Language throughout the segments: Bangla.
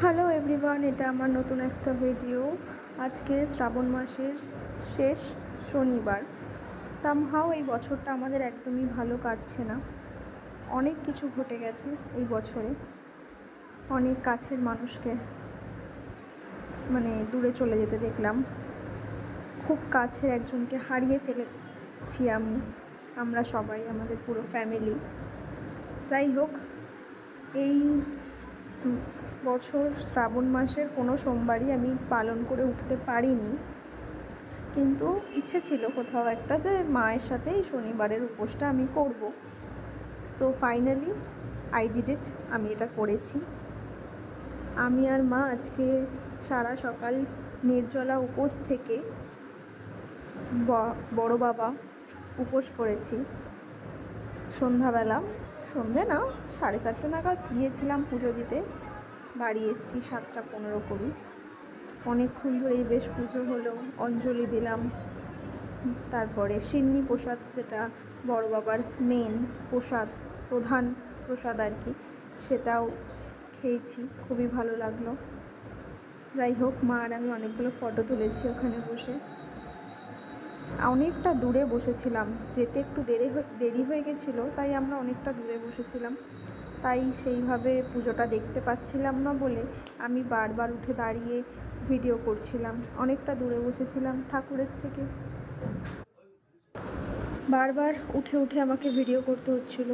হ্যালো এভরিওয়ান, এটা আমার নতুন একটা ভিডিও। আজকে শ্রাবণ মাসের শেষ শনিবার। সামহাও এই বছরটা আমাদের একদমই ভালো কাটছে না। অনেক কিছু ঘটে গেছে এই বছরে। অনেক কাছের মানুষকে দূরে চলে যেতে দেখলাম। খুব কাছের একজনকে হারিয়ে ফেলেছি আমরা সবাই, আমাদের পুরো ফ্যামিলি। যাই হোক, এই বছর শ্রাবণ মাসের কোনো সোমবারই আমি পালন করে উঠতে পারিনি, কিন্তু ইচ্ছে ছিল কোথাও একটা যে মায়ের সাথে এই শনিবারের উপোসটা আমি করব। So finally I did it, আমি এটা করেছি। আমি আর মা আজকে সারা সকাল নির্জলা উপোস থেকে বড় বাবা উপোস করেছি। সন্ধে না, 4:30 নাগাদ গিয়েছিলাম পুজো দিতে, বাড়ি এসেছি 7:15 করি। অনেকক্ষণ ধরেই বেশ পুজো হলো, অঞ্জলি দিলাম, তারপরে সিন্নি প্রসাদ, যেটা বড় বাবার মেন প্রসাদ, প্রধান প্রসাদ আর কি, সেটাও খেয়েছি, খুবই ভালো লাগলো। যাই হোক, মা আর আমি অনেকগুলো ফটো তুলেছি ওখানে বসে। অনেকটা দূরে বসেছিলাম, যেতে একটু দেরি হয়ে গেছিলো, তাই আমরা অনেকটা দূরে বসেছিলাম, তাই সেইভাবে পুজোটা দেখতে পাচ্ছিলাম না বলে আমি বারবার উঠে দাঁড়িয়ে ভিডিও করছিলাম। অনেকটা দূরে বসেছিলাম ঠাকুরের থেকে, বারবার উঠে উঠে আমাকে ভিডিও করতে হচ্ছিল,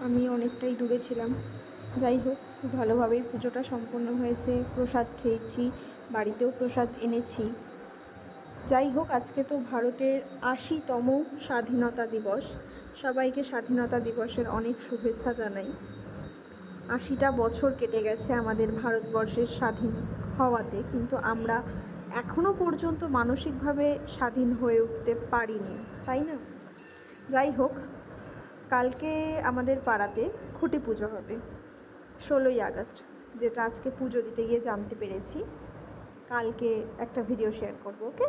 আমি অনেকটাই দূরে ছিলাম। যাই হোক, খুব ভালোভাবেই পুজোটা সম্পন্ন হয়েছে। প্রসাদ খেয়েছি, বাড়িতেও প্রসাদ এনেছি। যাই হোক, আজকে তো ভারতের 80তম স্বাধীনতা দিবস। সবাইকে স্বাধীনতা দিবসের অনেক শুভেচ্ছা জানাই। 80টা বছর কেটে গেছে আমাদের ভারতবর্ষের স্বাধীন হওয়াতে, কিন্তু আমরা এখনও পর্যন্ত মানসিকভাবে স্বাধীন হয়ে উঠতে পারিনি, তাই না? যাই হোক, কালকে আমাদের পাড়াতে খুঁটি পুজো হবে, 16ই আগস্ট, যেটা আজকে পুজো দিতে গিয়ে জানতে পেরেছি। কালকে একটা ভিডিও শেয়ার করব, ওকে?